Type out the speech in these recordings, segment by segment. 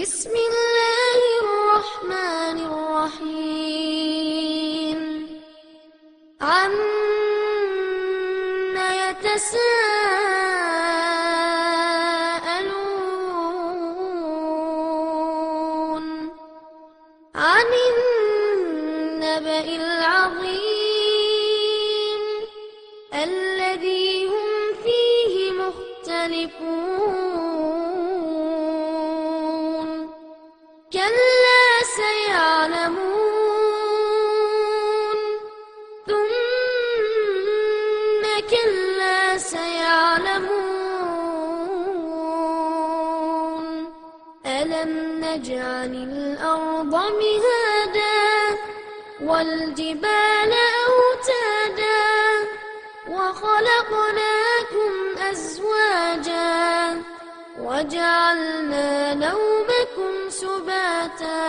بسم الله الرحمن الرحيم عما يتساءلون عن النبأ العظيم الذي هم فيه مختلفون كلا سيعلمون ثم كلا سيعلمون ألم نجعل الأرض مهادا والجبال أوتادا وخلقناكم أزواجا وجعلنا نومكم سباتا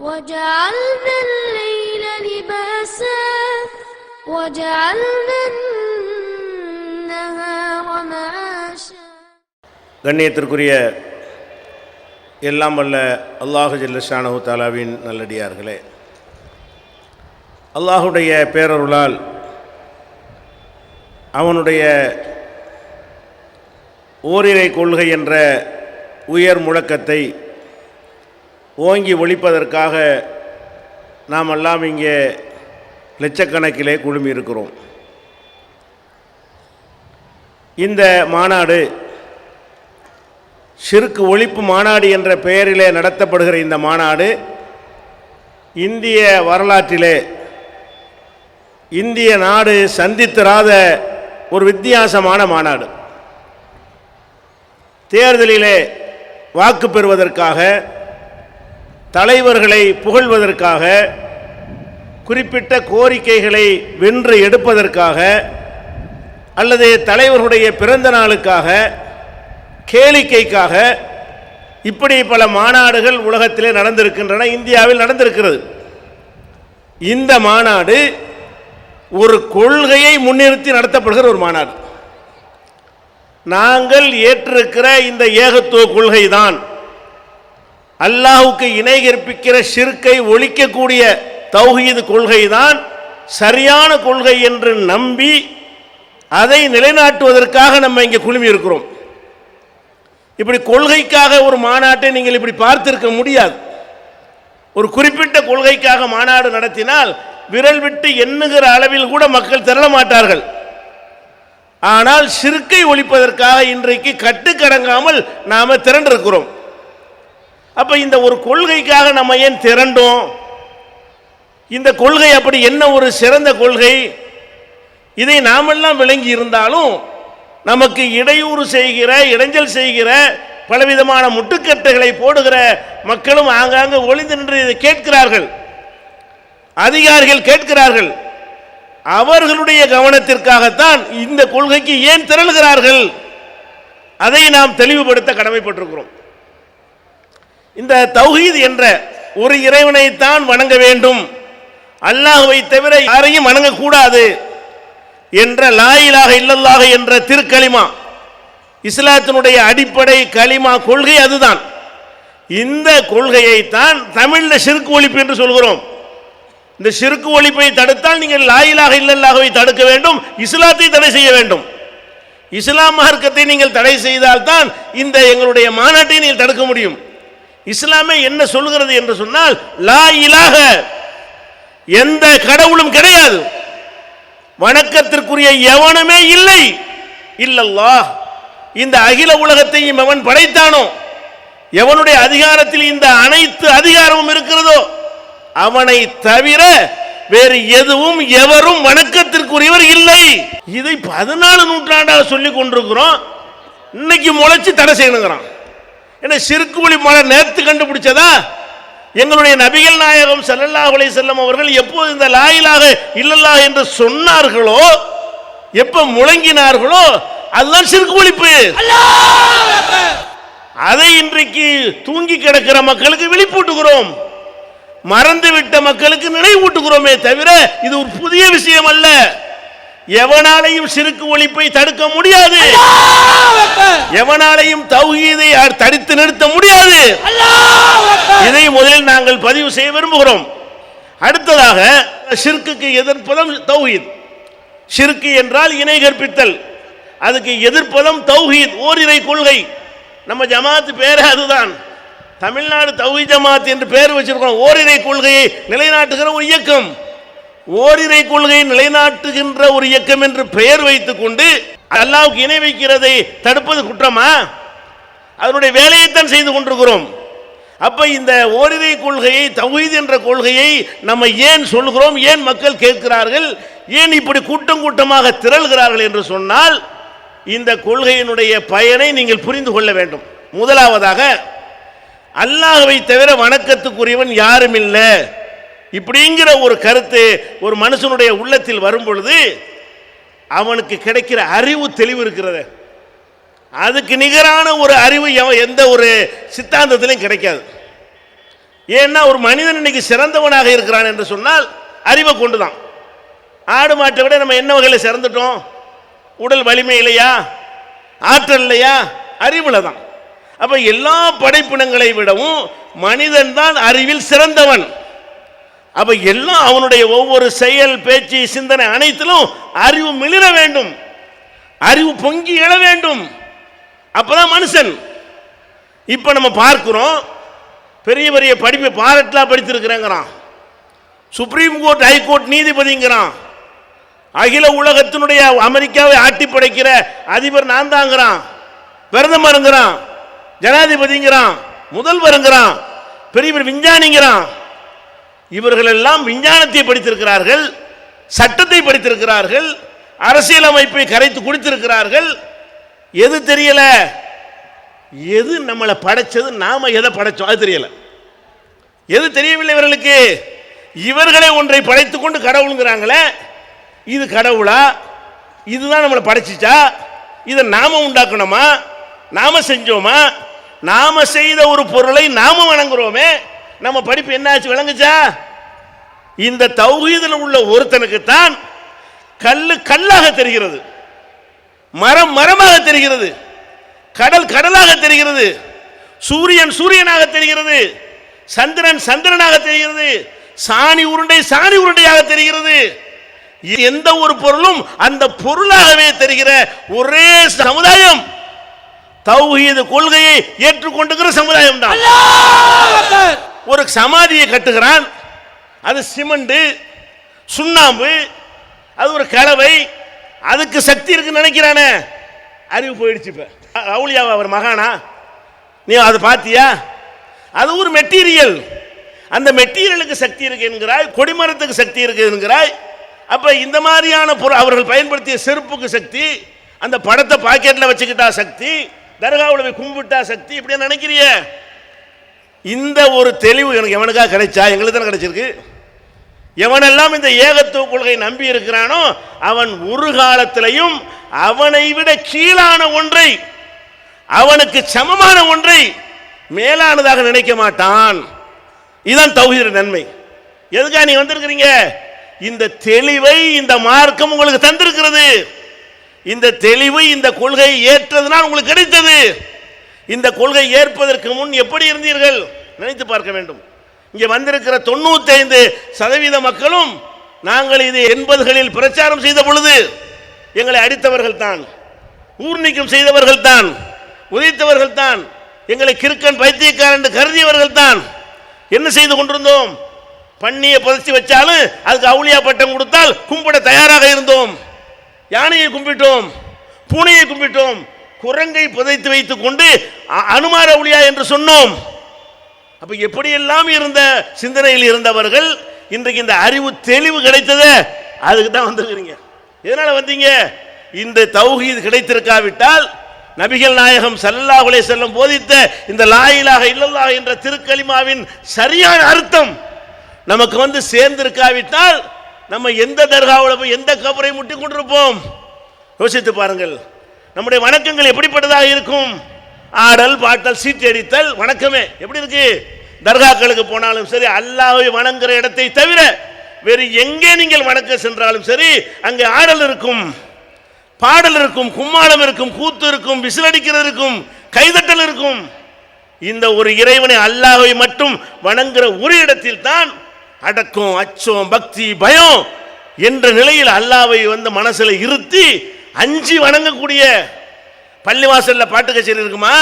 وجعلنا الليل لباسا وجعلنا النهار معاشا. கண்ணியத்திற்குரிய எல்லாம் வல்ல அல்லாஹு ஜல்ல ஷானஹு தஆலாவின் நல்லடியார்களே, அல்லாஹுடைய பேரருளால் அவனுடைய ஓரிரை கொள்கை என்ற உயர் முழக்கத்தை ஓங்கி ஒழிப்பதற்காக நாம் எல்லாம் இங்கே லட்சக்கணக்கிலே குழுமியிருக்கிறோம். இந்த மாநாடு ஷிர்க் ஒழிப்பு மாநாடு என்ற பெயரிலே நடத்தப்படுகிற இந்த மாநாடு இந்திய வரலாற்றிலே இந்திய நாடு சந்தித்திராத ஒரு வித்தியாசமான மாநாடு. தேர்தலிலே வாக்கு பெறுவதற்காக, தலைவர்களை புகழ்வதற்காக, குறிப்பிட்ட கோரிக்கைகளை வென்று எடுப்பதற்காக, அல்லது தலைவர்களுடைய பிறந்த நாளுக்காக, கேளிக்கைக்காக இப்படி பல மாநாடுகள் உலகத்திலே நடந்திருக்கின்றன, இந்தியாவில் நடந்திருக்கிறது. இந்த மாநாடு ஒரு கொள்கையை முன்னிறுத்தி நடத்தப்படுகிற ஒரு மாநாடு. நாங்கள் ஏற்றிருக்கிற இந்த ஏகத்துவ கொள்கை தான் அல்லாஹ்வுக்கு இணை கற்பிக்கிற ஷிர்க்கை ஒழிக்கக்கூடிய தௌஹீத் கொள்கை தான் சரியான கொள்கை என்று நம்பி அதை நிலைநாட்டுவதற்காக நம்ம இங்கே குழுமி இருக்கிறோம். இப்படி கொள்கைக்காக ஒரு மாநாட்டை நீங்கள் இப்படி பார்த்திருக்க முடியாது. ஒரு குறிப்பிட்ட கொள்கைக்காக மாநாடு நடத்தினால் விரல் விட்டு எண்ணுகிற அளவில் கூட மக்கள் திரள மாட்டார்கள். ஆனால் ஷிர்க்கை ஒழிப்பதற்காக இன்றைக்கு கட்டுக்கடங்காமல் நாம திரண்டிருக்கிறோம். அப்ப இந்த ஒரு கொள்கைக்காக நம்ம ஏன் திரண்டோம்? இந்த கொள்கை அப்படி என்ன ஒரு சிறந்த கொள்கை? இதை நாமெல்லாம் விளங்கி இருந்தாலும் நமக்கு இடையூறு செய்கிற, இடைஞ்சல் செய்கிற, பலவிதமான முட்டுக்கட்டைகளை போடுகிற மக்களும் ஆங்காங்கு ஒளிந்து நின்று இதை கேட்கிறார்கள். அதிகாரிகள் கேட்கிறார்கள். அவர்களுடைய கவனத்திற்காகத்தான் இந்த கொள்கைக்கு ஏன் திரளுகிறார்கள், அதை நாம் தெளிவுபடுத்த கடமைப்பட்டிருக்கிறோம். இந்த தௌஹீத் என்ற ஒரு இறைவனைத்தான் வணங்க வேண்டும், அல்லாஹ்வை தவிர யாரையும் வணங்கக்கூடாது என்ற லா இலாஹ இல்லல்லாஹ் என்ற திருக்கலிமா, இஸ்லாத்தினுடைய அடிப்படை கலிமா கொள்கை அதுதான். இந்த கொள்கையைத்தான் தமிழில் ஷிர்க் ஒழிப்பு என்று சொல்கிறோம். இந்த ஷிர்க் ஒழிப்பை தடுத்தால் நீங்கள் லா இலாஹ இல்லல்லாஹ்வை தடுக்க வேண்டும், இஸ்லாத்தை தடை செய்ய வேண்டும். இஸ்லாம் மார்க்கத்தை நீங்கள் தடை செய்தால் தான் இந்த எங்களுடைய மாநாட்டை நீங்கள் தடுக்க முடியும். இஸ்லாமே என்ன சொல்கிறது என்று சொன்னால், லா இலாஹ, எந்த கடவுளும் கிடையாது, வணக்கத்திற்குரிய எவனுமே இல்லை, இல்லல்லாஹ், இந்த அகில உலகத்தையும் எவன் படைத்தானோ, எவனுடைய அதிகாரத்தில் இந்த அனைத்து அதிகாரமும் இருக்கிறதோ அவனை தவிர வேறு எதுவும் எவரும் வணக்கத்திற்குரியவர் இல்லை. இதை 14 நூற்றாண்டாக சொல்லிக் கொண்டிருக்கிறோம். இன்னைக்கு முளைச்சு தடை செய்யணுங்கிறான். என்ன ஷிர்க் ஒழிப்பு நேர்த்து கண்டுபிடிச்சதா? எங்களுடைய நபிகள் நாயகம் ஸல்லல்லாஹு அலைஹி வஸல்லம் அவர்கள் எப்போது இந்த லா இலாஹ இல்லல்லாஹ் என்று சொன்னார்களோ, எப்ப முழங்கினார்களோ அதுதான் ஷிர்க் ஒழிப்பு. அதை இன்றைக்கு தூங்கி கிடக்கிற மக்களுக்கு விழிப்பூட்டுகிறோம், மறந்துவிட்ட மக்களுக்கு நினைவூட்டுகிறோமே தவிர இது ஒரு புதிய விஷயம் அல்ல. எவனாலையும் ஷிர்க் ஒழிப்பை தடுக்க முடியாது, எவனாலையும் தௌஹீதை தடுத்து நிறுத்த முடியாது. இதை முதலில் நாங்கள் பதிவு செய்ய விரும்புகிறோம். அடுத்ததாக ஷிர்க்குக்கு எதிர்ப்பதம் தௌஹீத். ஷிர்க் என்றால் இணை கற்பித்தல், அதுக்கு எதிர்ப்பதம் தௌஹீத், ஓரிரை கொள்கை. நம்ம ஜமாத் பேரே அதுதான், தமிழ்நாடு தௌஹீத் ஜமாத் என்று பெயர் வச்சிருக்கோம். ஓரிரை கொள்கையை நிலைநாட்டுகிற ஒரு இயக்கம், ஓரிரை கொள்கையை நிலைநாட்டுகின்ற ஒரு இயக்கம் என்று பெயர் வைத்துக் கொண்டு அல்லாஹ்வுக்கு இணை வைக்கிறதை தடுப்பது குற்றமா? அதனுடைய வேலையைத்தான் செய்து கொண்டிருக்கிறோம். அப்ப இந்த ஓரிரை கொள்கையை, தௌஹீத் என்ற கொள்கையை நம்ம ஏன் சொல்கிறோம், ஏன் மக்கள் கேட்கிறார்கள், ஏன் இப்படி கூட்டம் கூட்டமாக திரள்கிறார்கள் என்று சொன்னால் இந்த கொள்கையினுடைய பயனை நீங்கள் புரிந்து கொள்ள வேண்டும். முதலாவதாக அல்லாஹ்வை தவிர வணக்கத்துக்குரியவன் யாரும் இல்லை இப்படிங்கிற ஒரு கருத்து ஒரு மனுஷனுடைய உள்ளத்தில் வரும் பொழுது அவனுக்கு கிடைக்கிற அறிவு தெளிவு இருக்கிறது, அதுக்கு நிகரான ஒரு அறிவு எந்த ஒரு சித்தாந்தத்திலையும் கிடைக்காது. ஏன்னா ஒரு மனிதன் இன்னைக்கு சிறந்தவனாக இருக்கிறான் என்று சொன்னால் அறிவை கொண்டுதான். ஆடு மாட்டை விட நம்ம என்ன வகையில் சிறந்துட்டோம்? உடல் வலிமை இல்லையா, ஆற்றல் இல்லையா, அறிவுல தான். அப்ப எல்லா படைப்பினங்களை விடவும் மனிதன் தான் அறிவில் சிறந்தவன். அப்ப எல்லாம் அவனுடைய ஒவ்வொரு செயல், பேச்சு, சிந்தனை அனைத்திலும் அறிவு மிளிர வேண்டும், அறிவு பொங்கி எழ வேண்டும், அப்பதான் மனுஷன். இப்ப நம்ம பார்க்கிறோம், பெரிய பெரிய படிப்பு பாரட்லா படித்திருக்கிறேங்கிறான், சுப்ரீம் கோர்ட் ஹைகோர்ட் நீதிபதிங்கிறான், அகில உலகத்தினுடைய அமெரிக்காவை ஆட்டி படைக்கிற அதிபர் நான் தாங்கிறான், பிரதமருங்கிறான், ஜனாதிபதிங்கிறான், முதல்வருங்கிறான், பெரிய பெரிய விஞ்ஞானிங்கிறான். இவர்கள் எல்லாம் விஞ்ஞானத்தை படித்திருக்கிறார்கள், சட்டத்தை படித்திருக்கிறார்கள், அரசியலமைப்பை கரைத்து குடித்திருக்கிறார்கள். எது தெரியல? எது நம்மளை படைச்சது, நாம எதை படைச்சோம் அது தெரியல. எது தெரியவில்லை இவர்களுக்கு? இவர்களை ஒன்றை படைத்துக் கொண்டு கடவுளுங்கிறாங்களே, இது கடவுளா? இதுதான் நம்மளை படைச்சிச்சா? இதை நாம உண்டாக்கணுமா, நாம செஞ்சோமா? நாம செய்த ஒரு பொருளை நாம வணங்குறோமே, நம்ம படிப்பு என்னாச்சு விளங்குச்சா? இந்த தௌஹீதில் உள்ள ஒருத்தனுக்கு தான் கல்லு கல்லாக தெரிகிறது, மரம் மரமாக தெரிகிறது, கடல் கடலாக தெரிகிறது, சூரியன் சூரியனாக தெரிகிறது, சந்திரன் சந்திரனாக தெரிகிறது, சாணி உருண்டை சாணி உருண்டையாக தெரிகிறது. எந்த ஒரு பொருளும் அந்த பொருளாகவே தெரிகிற ஒரே சமுதாயம் தௌஹீத் கொள்கையை ஏற்றுக்கொண்டுகிற சமுதாயம் தான். ஒரு சமாதியை கட்டுகிறான், அது சிமெண்ட் சுண்ணாம்பு, அது ஒரு கலவை, அதுக்கு சக்தி இருக்குன்னு நினைக்கிறானே, அறிவு போயிடுச்சு. இப்ப அவுலியாவா அவர் மகானா? நீ அதை பார்த்தியா? அது ஒரு மெட்டீரியல், அந்த மெட்டீரியலுக்கு சக்தி இருக்கு என்கிறாய், கொடிமரத்துக்கு சக்தி இருக்கு என்கிறாய். அப்ப இந்த மாதிரியான பொருள், அவர்கள் பயன்படுத்திய செருப்புக்கு சக்தி, அந்த படத்தை பாக்கெட்ல வச்சுக்கிட்டா சக்தி, தர்காவுல போய் கும்பிட்டா சக்தி, இப்படியா நினைக்கிறிய? இந்த ஒரு தெளிவு எனக்கு எவனுக்கா கிடைச்சா? எங்களுக்கு தானே கிடைச்சிருக்கு. எவனெல்லாம் இந்த ஏகத்துவ கொள்கை நம்பி இருக்கிறானோ அவன் ஒரு காலத்திலையும் அவனை விட கீழான ஒன்றை, அவனுக்கு சமமான ஒன்றை மேலானதாக நினைக்க மாட்டான். இதுதான் தௌஹீத் நன்மை. எதுக்காக நீங்க வந்திருக்கிறீங்க? இந்த தெளிவை இந்த மார்க்கம் உங்களுக்கு தந்திருக்கிறது. இந்த தெளிவு, இந்த கொள்கையை ஏற்றதுனால் உங்களுக்கு கிடைத்தது. இந்த கொள்கை ஏற்பதற்கு முன் எப்படி இருந்தீர்கள் நினைத்து பார்க்க வேண்டும். இங்கே வந்திருக்கிற 95% மக்களும் நாங்கள் இது 80களில் பிரச்சாரம் செய்த பொழுது எங்களை அடித்தவர்கள் தான், ஊர் நீக்கம் செய்தவர்கள் தான், உதைத்தவர்கள் தான், எங்களை கிறுக்கன் பைத்தியக்காரன் என்று கருதியவர்கள் தான். என்ன செய்து கொண்டிருந்தோம்? பண்ணியை புதைச்சி வச்சாலும் அதுக்கு அவுலியா பட்டம் கொடுத்தால் கும்பிட தயாராக இருந்தோம். யானையை கும்பிட்டோம், பூனையை கும்பிட்டோம், குரங்கை புதைத்து வைத்துக் கொண்டு அனுமார அவுலியா என்று சொன்னோம். அப்ப எப்படியெல்லாம் இருந்த சிந்தனையில் இருந்தவர்கள் இன்றைக்கு இந்த அறிவு தெளிவு கிடைத்தது, அதுக்கு தான் வந்திருக்கிறீங்க. எதனால வந்தீங்க? இந்த தௌஹீத் கிடைத்திருக்காவிட்டால் நபிகள் நாயகம் ஸல்லல்லாஹு அலைஹி வஸல்லம் போதித்த இந்த லா இலாஹ இல்லல்லாஹ் என்ற திருக்கலிமாவின் சரியான அர்த்தம் நமக்கு வந்து சேர்ந்திருக்காவிட்டால் நம்ம எந்த தர்காவில் போய் எந்த கபரை முட்டி கொண்டிருப்போம்? யோசித்து பாருங்கள். நம்முடைய வணக்கங்கள் எப்படிப்பட்டதாக இருக்கும்? ஆடல் பாட்டல் சீட்டு அடித்தல் வணக்கமே எப்படி இருக்கு? தர்காக்களுக்கு போனாலும் சரி, அல்லாஹ்வை வணங்குற இடத்தை தவிர வேறு எங்கே நீங்கள் வணக்க சென்றாலும் சரி, அங்கே ஆடல் இருக்கும், பாடல் இருக்கும், கும்மாளம் இருக்கும், கூத்து இருக்கும், விசிலடிக்கிறது இருக்கும், கைதட்டல் இருக்கும். இந்த ஒரு இறைவனை அல்லாஹ்வை மட்டும் வணங்குற ஒரு இடத்தில் தான் அடக்கம், அச்சம், பக்தி, பயம் என்ற நிலையில் அல்லாஹ்வை மனசுல இருத்தி அஞ்சி வணங்கக்கூடிய. பள்ளிவாசல்ல பாட்டு கச்சேரி இருக்குமா?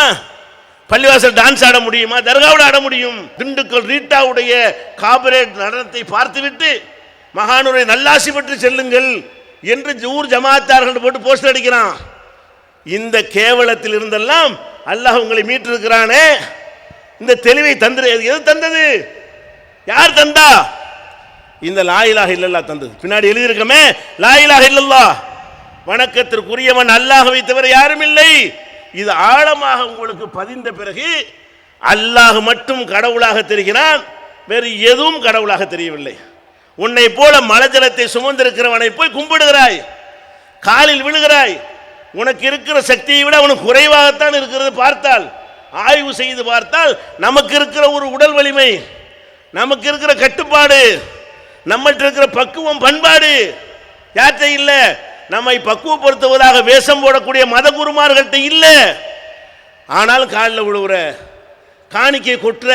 பள்ளிவாசல் டான்ஸ் ஆட முடியுமா? தர்காவில் ஆட முடியும். திண்டுக்கல் ரீட்டாவுடைய காபரேட் நடனத்தை பார்த்துவிட்டு மகானுரை நல்லாசி பெற்று செல்லுங்கள் என்று ஊர் ஜமாத்தார்கள் போட்டு போஸ்டர் அடிக்கிறான். இந்த கேவலத்தில் இருந்தெல்லாம் அல்லாஹ் உங்களை மீட்டிருக்கிறானே, இந்த தெளிவை எது தந்தது? யார் தந்தா? இந்த லா இலாஹ இல்லல்லாஹ் தந்தது. பின்னாடி எழுதியிருக்கமே, லா இலாஹ இல்லல்லாஹ், வணக்கத்திற்குரியவன் அல்லாஹ்வை தவிர யாரும் இல்லை. இது ஆழமாக உங்களுக்கு பதிந்த பிறகு அல்லாஹ் மட்டும் கடவுளாக தெரிகிறான், வேறு எதுவும் கடவுளாக தெரியவில்லை. உன்னை போல மலஜலத்தை சுமந்திருக்கிறவனை போய் கும்பிடுகிறாய், காலில் விழுகிறாய். உனக்கு இருக்கிற சக்தியை விட அவனுக்கு குறைவாகத்தான் இருக்கிறது. பார்த்தால், ஆய்வு செய்து பார்த்தால், நமக்கு இருக்கிற ஒரு உடல் வலிமை, நமக்கு இருக்கிற கட்டுப்பாடு, நம்மகிட்ட இருக்கிற பக்குவம், பண்பாடு யார்கிட்ட இல்லை. நம்மை பக்குவப்படுத்துவதாக வேஷம் போடக்கூடிய மத குருமார்கள்ட்ட இல்லை. ஆனாலும் காலில் விழுவுற, காணிக்கை கொட்டுற,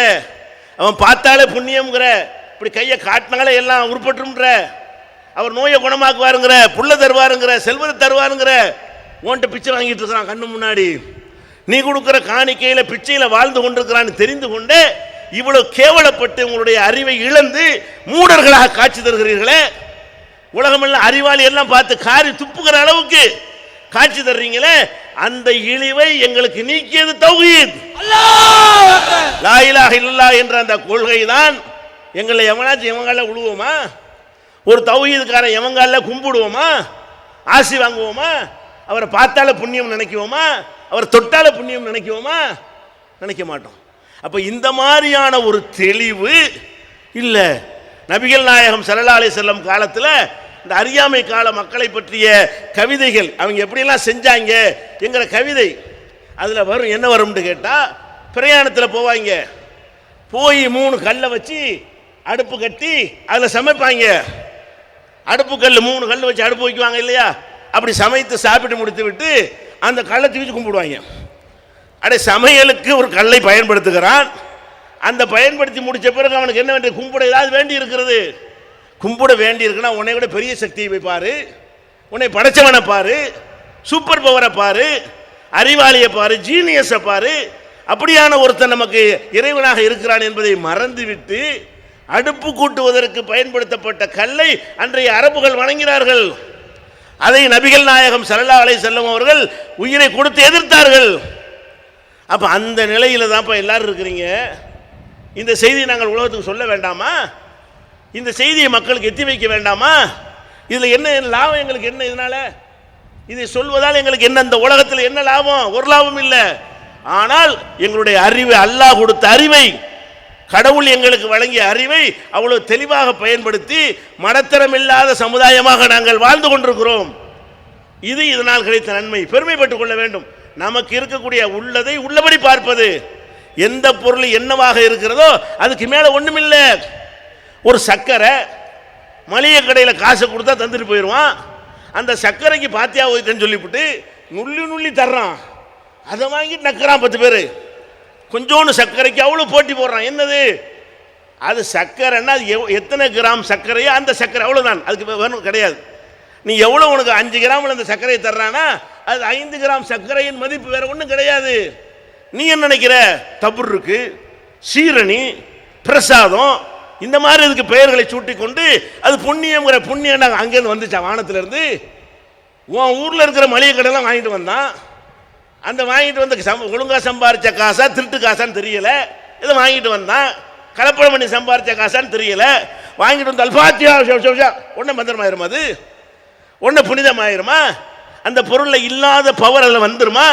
அவன் பார்த்தாலே புண்ணியம்ங்கிற, இப்படி கையை காட்டினாலே எல்லாம் உருப்பட்டும்ன்ற, அவர் நோயை குணமாக்குவாருங்கிற, புள்ள தருவாருங்கிற, செல்வத்தை தருவாருங்கிற, ஓன்ட்ட பிச்சை வாங்கிட்டு இருக்கிறான் கண்ணு முன்னாடி. நீ கொடுக்குற காணிக்கையில் பிச்சையில் வாழ்ந்து கொண்டிருக்கிறான்னு தெரிந்து கொண்டு இவ்வளவு கேவலப்பட்டு உங்களுடைய அறிவை இழந்து மூடர்களாக காட்சி தருகிறீர்களே. உலகமெல்லாம் அறிவாளி எல்லாம் பார்த்து காரி துப்புகிற அளவுக்கு காட்சி தர்றீங்களே, அந்த இழிவை எங்களுக்கு நீக்கியது தௌஹீத், லா இலாஹ இல்லல்லாஹ் என்ற அந்த கொள்கை தான். எங்களை எவனாச்சும் எவங்கால விழுவோமா? ஒரு தௌஹீதுக்காரன் எவங்கால கும்பிடுவோமா? ஆசி வாங்குவோமா? அவரை பார்த்தால புண்ணியம் நினைக்குவோமா? அவர் தொட்டால புண்ணியம் நினைக்குவோமா? நினைக்க மாட்டோம். அப்ப இந்த மாதிரியான ஒரு தெளிவு இல்லை. நபிகள் நாயகம் ஸல்லல்லாஹு அலைஹி வஸல்லம் காலத்தில் இந்த அறியாமை கால மக்களை பற்றிய கவிதைகள் அவங்க எப்படியெல்லாம் செஞ்சாங்க என்கிற கவிதை அதில் வரும். என்ன வரும்னு கேட்டால், பிரயாணத்தில் போவாங்க, போய் 3 கல்லை வச்சு அடுப்பு கட்டி அதில் சமைப்பாங்க. அடுப்பு கல் 3 கல் வச்சு அடுப்பு வைக்குவாங்க இல்லையா? அப்படி சமைத்து சாப்பிட்டு முடித்து விட்டு அந்த கல்லை தூக்கி கும்பிடுவாங்க. அடே, சமையலுக்கு ஒரு கல்லை பயன்படுத்துகிறான், அந்த பயன்படுத்தி முடித்த பிறகு அவனுக்கு என்ன வேண்டிய கும்பிட ஏதாவது வேண்டி இருக்கிறது. கும்பிட வேண்டி இருக்குன்னா உன்னை விட பெரிய சக்தியை போய் பாரு, உன்னை படைச்சவனை பாரு, சூப்பர் பவரை பாரு, அறிவாளியை பாரு, ஜீனியஸை பாரு. அப்படியான ஒருத்தன் நமக்கு இறைவனாக இருக்கிறான் என்பதை மறந்துவிட்டு அடுப்பு கூட்டுவதற்கு பயன்படுத்தப்பட்ட கல்லை அன்றைய அரபுகள் வணங்கினார்கள். அதை நபிகள் நாயகம் ஸல்லல்லாஹு அலைஹி வஸல்லம் அவர்கள் உயிரை கொடுத்து எதிர்த்தார்கள். அப்ப அந்த நிலையில தான் எல்லாரும் இருக்கிறீங்க. இந்த செய்தியை நாங்கள் உலகத்துக்கு சொல்ல வேண்டாமா? இந்த செய்தியை மக்களுக்கு எத்தி வைக்க வேண்டாமா? இதுல என்ன லாபம் எங்களுக்கு? என்ன இதனால இதை சொல்வதால் எங்களுக்கு என்ன? இந்த உலகத்தில் என்ன லாபம்? ஒரு லாபம் இல்லை. ஆனால் எங்களுடைய அறிவு, அல்லாஹ் கொடுத்த அறிவை, கடவுள் எங்களுக்கு வழங்கிய அறிவை அவ்வளவு தெளிவாக பயன்படுத்தி மடத்தரம் இல்லாத சமுதாயமாக நாங்கள் வாழ்ந்து கொண்டிருக்கிறோம். இது இதனால் கிடைத்த நன்மை. பெருமைப்பட்டுக் கொள்ள வேண்டும். நமக்கு இருக்கக்கூடிய உள்ளதை உள்ளபடி பார்ப்பது. எந்த பொருள் என்னவாக இருக்கிறதோ அதுக்கு மேல ஒண்ணுமில்லை. ஒரு சக்கரை மளிகை கடையில் காசை கொடுத்தா தந்துட்டு போயிடுவான். அந்த சர்க்கரைக்கு பாத்தியா போயிட்டேன்னு சொல்லிவிட்டு நுள்ளி நுள்ளி தர்றான். அதை வாங்கிட்டு நக்கிறான் 10 பேர். கொஞ்சோண்டு சர்க்கரைக்கு அவ்வளோ போட்டி போடுறான். என்னது அது? சர்க்கரைன்னா அது எத்தனை கிராம் சர்க்கரையோ அந்த சர்க்கரை அவ்வளோதான், அதுக்கு வேணும் கிடையாது. நீ எவ்வளோ உனக்கு 5 கிராமில் அந்த சர்க்கரையை தர்றானா அது 5 கிராம் சர்க்கரையின் மதிப்பு, வேற ஒன்றும் கிடையாது. நீ என்ன நினைக்கிற? தபுர் இருக்கு, சீரணி, பிரசாதம், இந்த மாதிரி இதுக்கு பெயர்களை சூட்டி கொண்டு அது புண்ணியங்கிற புண்ணியம் அங்கேருந்து வந்துச்சா வானத்திலிருந்து? உன் ஊரில் இருக்கிற மளிகை கடையெல்லாம் வாங்கிட்டு வந்தான். அந்த வாங்கிட்டு வந்து ஒழுங்கா சம்பாரிச்ச காசா திருட்டு காசான்னு தெரியல, இதை வாங்கிட்டு வந்தான். கலப்படம் பண்ணி சம்பாரிச்ச காசான்னு தெரியல, வாங்கிட்டு வந்து அல்பாத்தியா உடனே மந்திரமாயிருமா? அது உடனே புனிதமாயிருமா? அந்த பொருளில் இல்லாத பவர் அதில் வந்துருமா?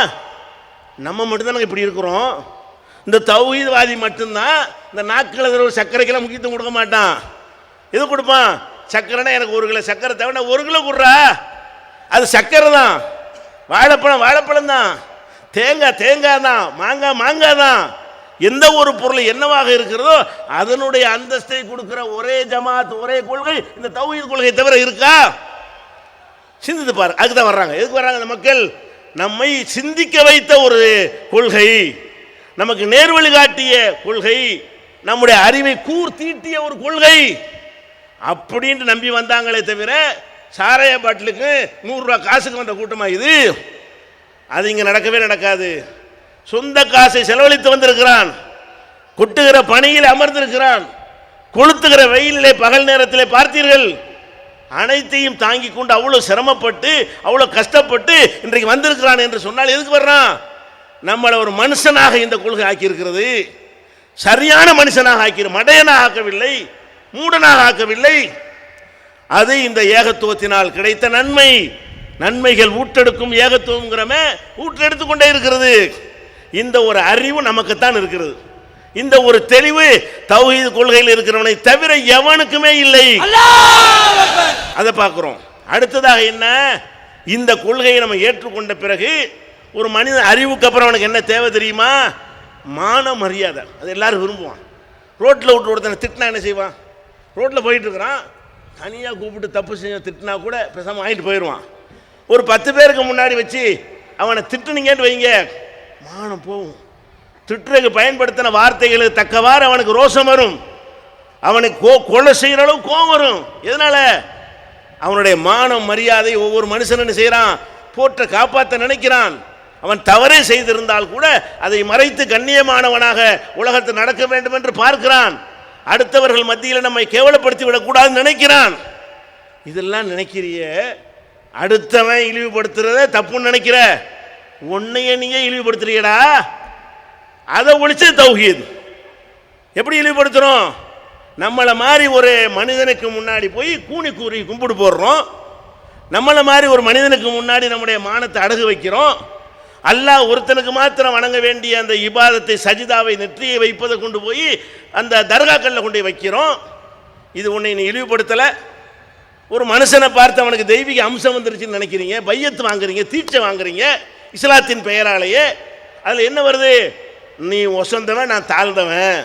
நம்ம மட்டும்தான் இப்படி இருக்கிறோம். இந்த தௌஹீத்வாதி மட்டும்தான் இந்த நாட்கள் ஒரு சர்க்கரைக்கெல்லாம் முக்கியத்துவம் கொடுக்க மாட்டான். எது கொடுப்பான்? சர்க்கரைனா எனக்கு 1 கிலோ சர்க்கரை தேவைன்னா 1 கிலோ கொடுறா, அது சர்க்கரை தான். வாழைப்பழம் வாழைப்பழம் தான், தேங்காய் தேங்காய் தான், மாங்காய் மாங்காய் தான். எந்த ஒரு பொருள் என்னவாக இருக்கிறதோ அதனுடைய அந்தஸ்தை கொடுக்கிற ஒரே ஜமாத், ஒரே கொள்கை இந்த தௌஹீத் கொள்கை தவிர இருக்கா? சிந்தித்து பாரு. அதுக்கு தான் வர்றாங்க. எதுக்கு வர்றாங்க? அந்த மக்கள் நம்மை சிந்திக்க வைத்த ஒரு கொள்கை, நமக்கு நேர்வழி காட்டிய கொள்கை, நம்முடைய அறிவை கூர்த்தீட்டிய ஒரு கொள்கை அப்படின்ட்டு நம்பி வந்தாங்களே தவிர சாராய பாட்டிலுக்கு 100 ரூபா காசுக்கு வந்த கூட்டமா இது? அது இங்கே நடக்கவே நடக்காது. சொந்த காசை செலவழித்து வந்திருக்கிறான், கொட்டுகிற பணியில் அமர்ந்திருக்கிறான், கொளுத்துகிற வெயிலிலே பகல் நேரத்திலே பார்த்தீர்கள், அனைத்தையும் தாங்கி கொண்டு அவ்வளவு சிரமப்பட்டு அவ்வளவு கஷ்டப்பட்டு இன்றைக்கு வந்திருக்கிறான் என்று சொன்னால் எதுக்கு வர்றான்? நம்மளை ஒரு மனுஷனாக இந்த கொள்கை ஆக்கியிருக்கிறது. சரியான மனுஷனாக ஆக்கி, மடையனாக ஆக்கவில்லை, மூடனாக ஆக்கவில்லை. அது இந்த ஏகத்துவத்தினால் கிடைத்த நன்மை. நன்மைகள் ஊற்றெடுக்கும் ஏகத்துவங்கிறமே ஊற்றெடுத்து கொண்டே இருக்கிறது. இந்த ஒரு அறிவு நமக்குத்தான் இருக்கிறது. இந்த ஒரு தெளிவு தௌஹீத் கொள்கையில் இருக்கிறவனை தவிர எவனுக்குமே இல்லை. அதை பார்க்கிறோம். அடுத்ததாக என்ன? இந்த கொள்கையை நம்ம ஏற்றுக்கொண்ட பிறகு ஒரு மனித அறிவுக்கு அப்புறம் அவனுக்கு என்ன தேவை தெரியுமா? மான மரியாதை. அது எல்லாரும் விரும்புவான். ரோட்டில் விட்டு ஒருத்தனை திட்டினா என்ன செய்வான்? ரோட்டில் போயிட்டு இருக்கிறான், தனியாக கூப்பிட்டு தப்பு செஞ்ச திட்டினா கூட பேசாமல் வாங்கிட்டு போயிடுவான். ஒரு 10 பேருக்கு முன்னாடி வச்சு அவனை திட்டுனீங்கன்னு வைங்க, மானம் போகும். திட்டுறதுக்கு பயன்படுத்தின வார்த்தைகளுக்கு தக்கவாறு அவனுக்கு ரோஷம் வரும், அவனுக்கு கொலை செய்கிற அளவு கோபம் வரும். எதனால? அவனுடைய மானம் மரியாதை ஒவ்வொரு மனுஷன் என்ன செய்கிறான்? போற்ற காப்பாற்ற நினைக்கிறான். அவன் தவறே செய்திருந்தால் கூட அதை மறைத்து கண்ணியமானவனாக உலகத்தில் நடக்க வேண்டும் என்று பார்க்கிறான். அடுத்தவர்கள் மத்தியில் நம்மை கேவலப்படுத்தி விடக்கூடாதுன்னு நினைக்கிறான். இதெல்லாம் நினைக்கிறிய, அடுத்தவன் இழிவுபடுத்துறத தப்புன்னு நினைக்கிற, உன்னைய நீயே இழிவுபடுத்துறியடா. அதை ஒழிச்சது தௌஹீத். எப்படி இழிவுபடுத்துறோம்? நம்மளை மாதிரி ஒரு மனிதனுக்கு முன்னாடி போய் கூனி கூறி கும்பிடு போடுறோம். நம்மளை மாதிரி ஒரு மனிதனுக்கு முன்னாடி நம்முடைய மானத்தை அடகு வைக்கிறோம். அல்லாஹ் ஒருத்தனுக்கு மாத்திரம் வணங்க வேண்டிய அந்த இபாதத்தை, சஜிதாவை, நெற்றியை வைப்பதை கொண்டு போய் அந்த தர்காக்களில் கொண்டு போய் வைக்கிறோம். இது உன்னை நீ இழிவுபடுத்தலை. ஒரு மனுஷனை பார்த்து அவனுக்கு தெய்வீக அம்சம் வந்துருச்சுன்னு நினைக்கிறீங்க, பையத்து வாங்குறீங்க, தீட்சை வாங்குறீங்க இஸ்லாத்தின் பெயராலேயே. அதில் என்ன வருது? நீ ஒசந்தவன், நான் தாழ்ந்தவன்,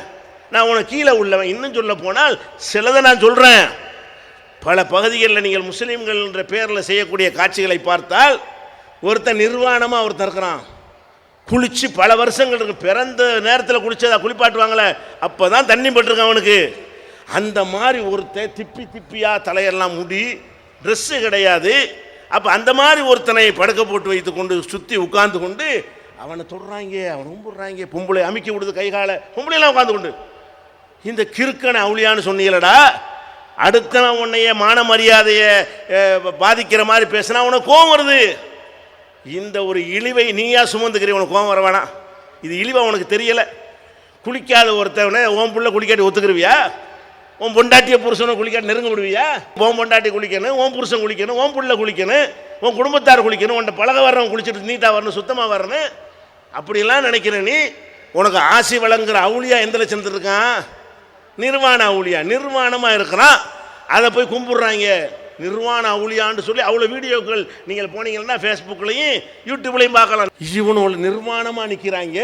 நான் உனக்கு கீழே உள்ளவன். இன்னும் சொல்ல போனால் சிலதை நான் சொல்கிறேன். பல பகுதிகளில் நீங்கள் முஸ்லீம்கள் என்ற பெயரில் செய்யக்கூடிய காட்சிகளை பார்த்தால் ஒருத்தன் நிர்வாணமாக ஒருத்தன் இருக்கிறான், குளிச்சு பல வருஷங்கள் இருக்கு, பிறந்த நேரத்தில் குளிச்சதா குளிப்பாட்டுவாங்களே, அப்போ தான் தண்ணி பட்டிருக்கான் அவனுக்கு. அந்த மாதிரி ஒருத்தன் திப்பி திப்பியாக தலையெல்லாம் முடி, ட்ரெஸ்ஸு கிடையாது. அப்போ அந்த மாதிரி ஒருத்தனை படுக்க போட்டு வைத்து கொண்டு சுற்றி உட்கார்ந்து கொண்டு அவனை தொடுறாங்க, அவனை கும்பிடுறாங்க, பொம்பளை அமுக்கி விடுது கை காலை, பொம்பளையெல்லாம் உட்காந்து கொண்டு. இந்த கிறுக்கனை அவுளியான்னு சொன்னீங்களடா, அடுத்தவன் உன்னைய மான மரியாதையை பாதிக்கிற மாதிரி பேசினா உனக்கு கோவம் வருது. இந்த ஒரு இழிவை நீயா சுமந்துக்கிற, உனக்கு கோவம் வர வேணாம். இது இழிவா உனக்கு தெரியலை. குளிக்காத ஒருத்தவனை உன் புள்ள குளிக்காட்டி ஒத்துக்கிருவியா? உன் பொண்டாட்டிய புருஷனை குளிக்காட்டி நெருங்க விடுவியா? உன் பொண்டாட்டி குளிக்கணும், உன் புருஷன் குளிக்கணும், உன் புள்ள குளிக்கணும், உன் குடும்பத்தார் குளிக்கணும், உன்னை பழக வர்றவன் குளிச்சுட்டு நீட்டாக வரணும், சுத்தமாக வரணும். அப்படிலாம் நினைக்கிற நீ, உனக்கு ஆசி வழங்குற அவுளியா எந்த லட்சணத்தில் இருக்கான்? நிர்வாண அவுளியா, நிர்வாணமாக இருக்கிறான். அதை போய் கும்பிடுறாங்க நிர்வாண அவுளியான்னு சொல்லி. அவ்வளோ வீடியோக்கள் நீங்கள் போனீங்கன்னா ஃபேஸ்புக்லையும் யூடியூப்லையும் பார்க்கலாம். இவனு நிர்வாணமாக நிற்கிறாங்க.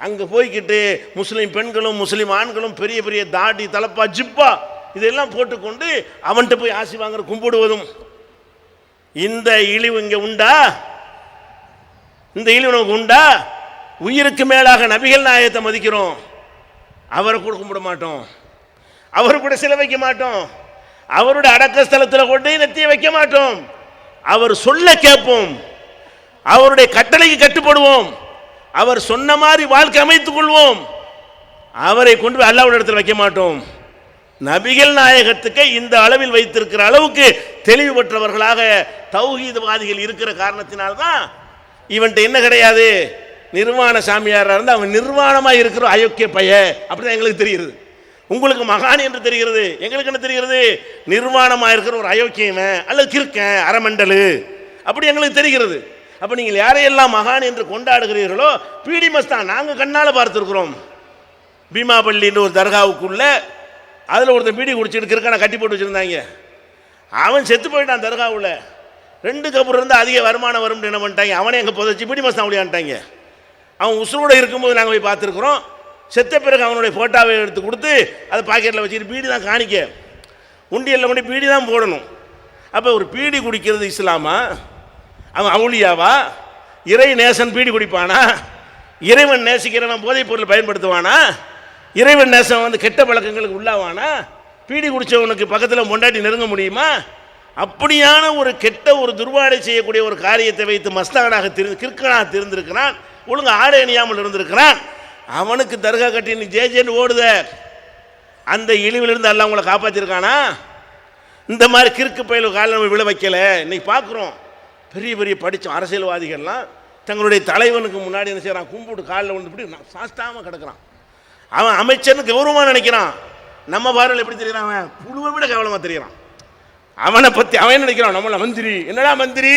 அங்கே போய்கிட்டு முஸ்லீம் பெண்களும் முஸ்லீம் ஆண்களும் பெரிய பெரிய தாடி, தலப்பா, ஜிப்பா இதெல்லாம் போட்டுக்கொண்டு அவன்கிட்ட போய் ஆசி வாங்குற கும்பிடுவதும். இந்த இழிவு இங்கே உண்டா? இந்த இழிவு நமக்கு உண்டா? உயிருக்கு மேலாக நபிகள் நாயகத்தை மதிக்கிறோம், அவரை கூட கும்பிட மாட்டோம், அவரு கூட சிலை வைக்க மாட்டோம், அவருடைய அடக்க ஸ்தலத்தில் கொண்டு நெத்தியை வைக்க மாட்டோம். அவர் சொல்ல கேட்போம், அவருடைய கட்டளைக்கு கட்டுப்படுவோம், அவர் சொன்ன மாதிரி வாழ்க்கை அமைத்துக் கொள்வோம். அவரை கொண்டு போய் அல்லாஹ்வுடைய இடத்துல வைக்க மாட்டோம். நபிகள் நாயகத்துக்கு இந்த அளவில் வைத்திருக்கிற அளவுக்கு தெளிவு பெற்றவர்களாக தௌஹீத்வாதிகள் இருக்கிற காரணத்தினால்தான் இவன்ட்ட என்ன கிடையாது, நிர்வாண சாமியாராக இருந்தால் அவன் நிர்வாணமாக இருக்கிற அயோக்கிய பைய, அப்படிதான் எங்களுக்கு தெரிகிறது. உங்களுக்கு மகான் என்று தெரிகிறது, எங்களுக்கு என்ன தெரிகிறது? நிர்வாணமாக இருக்கிற ஒரு அயோக்கியவன் அல்லது கிறுக்கன், அரமண்டலு, அப்படி எங்களுக்கு தெரிகிறது. அப்போ நீங்கள் யாரையெல்லாம் மகான் என்று கொண்டாடுகிறீர்களோ பீடி மஸ்தான் நாங்கள் கண்ணால் பார்த்துருக்குறோம். பீமாபள்ளின்ற ஒரு தர்காவுக்குள்ள அதில் ஒருத்தன் பீடி குடிச்சிட்டு கிறுக்கனை கட்டி போட்டு வச்சுருந்தாங்க. அவன் செத்து போயிட்டான் தர்காவில். 2 கபூர் இருந்தால் அதிக வருமானம் வரும்னு என்ன பண்ணிட்டாங்க, அவனே எங்கே புதைச்சி பீடி மஸ்தான் அப்படியான்ட்டாங்க. அவன் உசுரோடு இருக்கும்போது நாங்கள் போய் பார்த்துருக்குறோம். செத்த பிறகு அவனுடைய ஃபோட்டோவை எடுத்து கொடுத்து அதை பாக்கெட்டில் வச்சுட்டு பீடி தான் காணிக்க, உண்டியலில் கொண்டு பீடி தான் போடணும். அப்போ ஒரு பீடி குடிக்கிறது இஸ்லாமா? அவன் அவுளியாவா? இறை நேசன் பீடி குடிப்பானா? இறைவன் நேசிக்கிறவன் போதைப் பொருள் பயன்படுத்துவானா? இறைவன் நேசம் வந்து கெட்ட பழக்கங்களுக்கு உள்ளாவானா? பீடி குடித்தவனுக்கு பக்கத்தில் பொண்டாட்டி நெருங்க முடியுமா? அப்படியான ஒரு கெட்ட ஒரு துர்வாடை செய்யக்கூடிய ஒரு காரியத்தை வைத்து மஸ்தானாக கிற்கனாக தெரிந்திருக்கிறான், ஒழுங்கு ஆடை அணியாமல் இருந்திருக்கிறான். அவனுக்கு தர்கா கட்டி நீ ஜேஜேன்னு ஓடுத, அந்த இழிவிலிருந்து எல்லாம் உங்களை காப்பாற்றிருக்கானா? இந்த மாதிரி கிறுக்கு பயில காலம் நம்ம விழ வைக்கல. இன்னைக்கு பார்க்குறோம் பெரிய பெரிய படித்த அரசியல்வாதிகள்லாம் தங்களுடைய தலைவனுக்கு முன்னாடி என்ன செய்கிறான், கும்பிட்டு காலில் வந்து இப்படி சாஸ்தாமல் கிடக்கிறான். அவன் அமைச்சர்னு கௌரவமாக நினைக்கிறான். நம்ம பார்வையில் எப்படி தெரியுறான்? அவன் புழுவை விட கவனமாக தெரிகிறான். அவனை பற்றி அவன் நினைக்கிறான், நம்மள மந்திரி, என்னடா மந்திரி,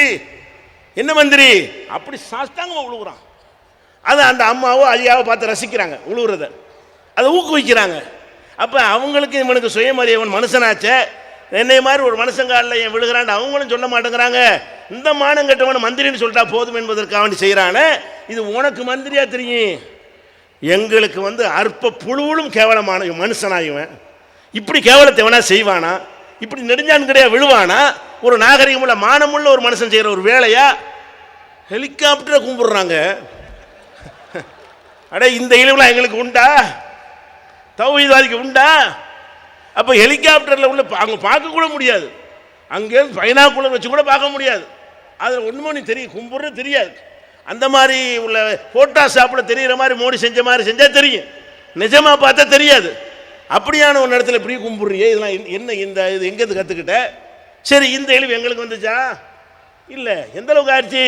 என்ன மந்திரி, அப்படி சாஸ்தாங்கமாக உழுகுறான். அதை அந்த அம்மாவோ ஐயாவோ பார்த்து ரசிக்கிறாங்க, உழுவுறத அதை ஊக்குவிக்கிறாங்க. அப்போ அவங்களுக்கு இவனுக்கு சுயமரியாதை மனுஷனாச்சே, என்னை மாதிரி ஒரு மனுஷங்காலில் என் விழுகிறான் அவங்களும் சொல்ல மாட்டேங்கிறாங்க. இந்த மானம் கட்டவன் மந்திரின்னு சொல்லிட்டா போதும் என்பதற்காக வேண்டி செய்கிறானே. இது உனக்கு மந்திரியா தெரியும், எங்களுக்கு வந்து அற்ப புழுவும் கேவலமான மனுஷனாயுவன். இப்படி கேவலத்தை வேணா செய்வானா? இப்படி நெடுஞ்சான் கிடையாது விழுவானா? ஒரு நாகரிகமுள்ள மானமுள்ள ஒரு மனுஷன் செய்கிற ஒரு வேலையா? ஹெலிகாப்டரை கும்பிடுறாங்க. அடே, இந்த இழிவுலாம் எங்களுக்கு உண்டா? தௌஹீத்வாதிக்கு உண்டா? அப்போ ஹெலிகாப்டரில் உள்ள அங்கே பார்க்க கூட முடியாது, அங்கே பைனாக்குலர் வச்சு கூட பார்க்க முடியாது. அதில் ஒன்றுமோ நீ தெரியும், கும்பிட்றது தெரியாது. அந்த மாதிரி உள்ள ஃபோட்டோ ஷாப்பில் தெரிகிற மாதிரி மோடி செஞ்ச மாதிரி செஞ்சால் தெரியும், நிஜமாக பார்த்தா தெரியாது. அப்படியான ஒரு இடத்துல இப்படி கும்பிட்றியே, இதெல்லாம் என்ன, இந்த இது எங்கேருந்து கற்றுக்கிட்ட? சரி, இந்த இழிவு எங்களுக்கு வந்துச்சா? இல்லை. எந்த அளவுக்கு ஆயிடுச்சு?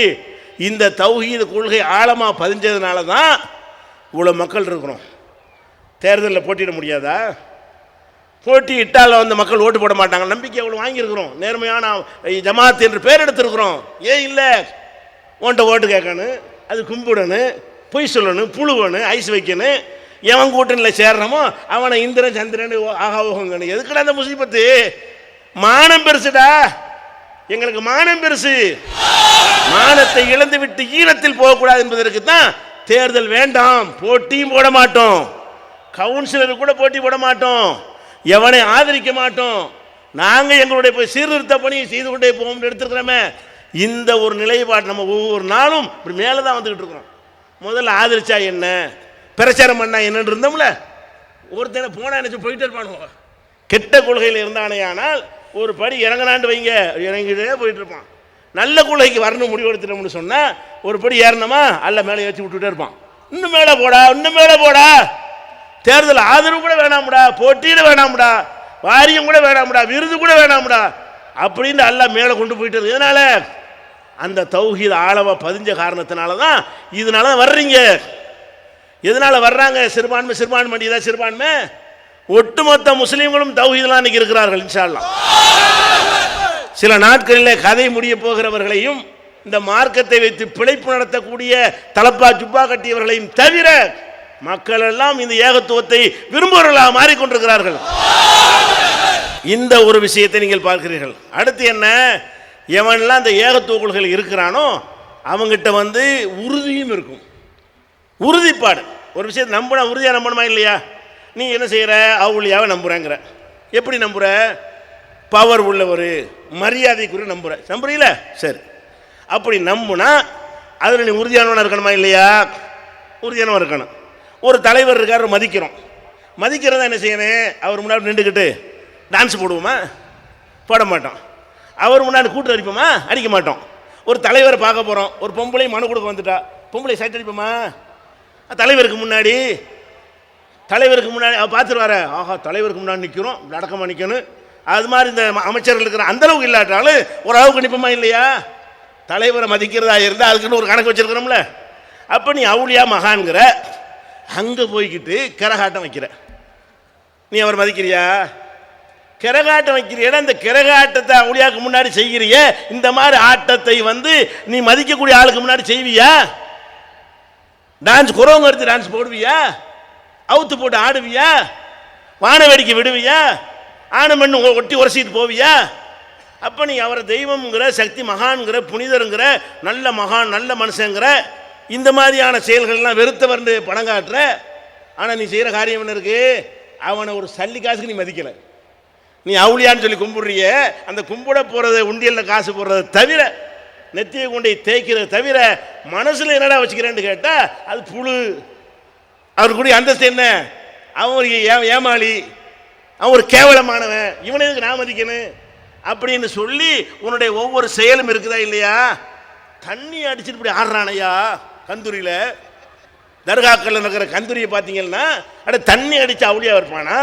இந்த தௌஹீத் கொள்கை ஆழமாக பதிஞ்சதுனால தான் இவ்வளோ மக்கள் இருக்கிறோம். தேர்தலில் போட்டியிட முடியாதா? போட்டியிட்டால் வந்து மக்கள் ஓட்டு போட மாட்டாங்க. நம்பிக்கை அவ்வளோ வாங்கியிருக்கிறோம். நேர்மையான ஜமாத் என்று பேர் எடுத்திருக்கிறோம். ஏன் இல்லை? உன்ட்ட ஓட்டு கேட்கணும், அது கும்பிடணும், பொய் சொல்லணும், புழுவணும், ஐஸ் வைக்கணும். எவன் கூட்டணியில் சேர்றமோ அவனை இந்திரன் சந்திரன் ஆகாவோகங்கன்னு. எதுக்குடா அந்த முசீபத்து? மானம் பெருசுடா, எங்களுக்கு மானம் பெருசு. மானத்தை இழந்து விட்டு ஈழத்தில் போகக்கூடாது என்பதற்கு தான் தேர்தல் வேண்டாம், போட்டியும் போட மாட்டோம், கவுன்சிலர் கூட போட்டி போட மாட்டோம், எவனை ஆதரிக்க மாட்டோம். நாங்கள் எங்களுடைய போய் சீர்திருத்த பணியை செய்து கொண்டே போவோம் எடுத்துக்கிறோமே. இந்த ஒரு நிலைப்பாடு நம்ம ஒவ்வொரு நாளும் இப்படி மேலே தான் வந்துக்கிட்டு இருக்கிறோம். முதல்ல ஆதரிச்சா என்ன, பிரச்சாரம் பண்ணா என்னன்னு இருந்தோம்ல. ஒருத்தனை போனா நினைச்சு போயிட்டே இருப்பானுங்க. கெட்ட கொள்கையில் இருந்தானே ஆனால் ஒரு படி இறங்கினாண்டு வைங்க, இறங்கிட்டே போயிட்டு இருப்பான். நல்ல கொள்கைக்கு வரணும் முடிவெடுத்துட்டோம்னு சொன்னால் ஒரு படி ஏறணுமா, அல்ல மேலே ஏற்றி விட்டுட்டே இருப்பான். இன்னும் மேலே போடா, இன்னும் மேலே போடா, தேர்தல் ஆதரவு கூட வேணாம்டா, போட்டியிட வேணாம்டா, வாரியம் கூட வேணாம்டா, விருது கூட வேணாம்டா அப்படின்னு எல்லாம் மேலே கொண்டு போயிட்டு இருக்கு. இதனால அந்த தௌஹீத் ஆழமா பதிஞ்ச காரணத்தினால தான் இதனால தான் வர்றீங்க. எதனால வர்றாங்க? சிறுபான்மை தான் சிறுபான்மை. ஒட்டுமொத்த முஸ்லீம்களும் தௌஹீத்லாம் இன்னைக்கு இருக்கிறார்கள் இன்ஷா அல்லாஹ். சில நாட்களில் கதை முடிய போகிறவர்களையும் இந்த மார்க்கத்தை வைத்து பிழைப்பு நடத்தக்கூடிய தலப்பா ஜுப்பா கட்டியவர்களையும் தவிர மக்கள் எல்லாம் இந்த ஏகத்துவத்தை விரும்புவர்களாக மாறிக்கொண்டிருக்கிறார்கள். இந்த ஒரு விஷயத்தை நீங்கள் பார்க்கிறீர்கள். அடுத்து என்ன? எவன்லாம் இந்த ஏகத்துவ கொள்கையில் இருக்கிறானோ அவங்ககிட்ட வந்து உறுதியும் இருக்கும். உறுதிப்பாடு. ஒரு விஷயத்தை நம்பினா உறுதியாக நம்பணுமா இல்லையா? நீ என்ன செய்கிற? அவுளியாவை நம்புகிறேங்கிற. எப்படி நம்புகிற? பவர் உள்ளவர், மரியாதைக்குரிய நம்புறீல? சரி, அப்படி நம்புனா அதில் நீ உறுதியானவனாக இருக்கணுமா இல்லையா? உறுதியானவன் இருக்கணும். ஒரு தலைவர் இருக்கார், மதிக்கிறோம். மதிக்கிறதா என்ன செய்யணும்? அவர் முன்னாடி நின்றுக்கிட்டு டான்ஸ் போடுவோமா? போட மாட்டோம். அவர் முன்னாடி கூட்டு அடிப்போமா? அடிக்க மாட்டோம். ஒரு தலைவரை பார்க்க போகிறோம், ஒரு பொம்பளை மனு கொடுக்க வந்துட்டா, பொம்பளை சைட் அடிப்போமா? தலைவருக்கு முன்னாடி அவர் பார்த்துருவார, ஆஹா தலைவருக்கு முன்னாடி நிற்கிறோம், அடக்கமாக நிற்கணும். அது மாதிரி இந்த அமைச்சர்கள் இருக்கிற அந்த அளவுக்கு இல்லாட்டாலும் ஓரளவுக்கு நிற்போமா இல்லையா? தலைவரை மதிக்கிறதா இருந்தால் அதுக்குன்னு ஒரு கணக்கு வச்சிருக்கிறோம்ல. அப்போ நீ அவுளியா மகான்கிற, அங்கே போய்கிட்டு கரகாட்டம் வைக்கிற. நீ அவர் மதிக்கிறியா? கரகாட்டம் வைக்கிறியா? இந்த கரகாட்டத்தை அவுளியாவுக்கு முன்னாடி செய்கிறிய, இந்த மாதிரி ஆட்டத்தை வந்து நீ மதிக்கக்கூடிய ஆளுக்கு முன்னாடி செய்வியா? டான்ஸ் குறவங்க எடுத்து டான்ஸ் போடுவியா? அவுத்து போட்டு ஆடுவியா? வான வேடிக்கை விடுவியா? ஆணும் பெண்ணு ஒட்டி உரசிட்டு போவியா? அப்போ நீ அவரை தெய்வம்ங்கிற, சக்தி மகான்கிற, புனிதருங்கிற, நல்ல மகான், நல்ல மனுஷங்கிற, இந்த மாதிரியான செயல்கள்லாம் வெறுத்தவர்ந்து பணம் காட்டுற. ஆனால் நீ செய்கிற காரியம் என்ன இருக்கு? அவனை ஒரு சல்லி காசுக்கு நீ மதிக்கலை. நீ அவுளியான்னு சொல்லி கும்பிடுறிய, அந்த கும்பிட போகிறத உண்டியலில் காசு போடுறத தவிர, நெத்தியை கொண்டை தேய்க்கிறத தவிர மனசில் என்னடா வச்சுக்கிறேன்னு கேட்டால் அது புழு. அவருக்குரிய அந்தஸ்து என்ன? அவன் ஒரு ஏமாளி, அவன் ஒரு கேவலமானவன், இவனை எதுக்கு நான் மதிக்கணும் அப்படின்னு சொல்லி உன்னுடைய ஒவ்வொரு செயலும் இருக்குதா இல்லையா? தண்ணி அடிச்சுட்டு இப்படி ஆடுறானையா கந்தூரியில், தர்காக்கள் இருக்கிற கந்தூரியை பார்த்தீங்கன்னா அட தண்ணி அடித்து அவுளியாக இருப்பானா?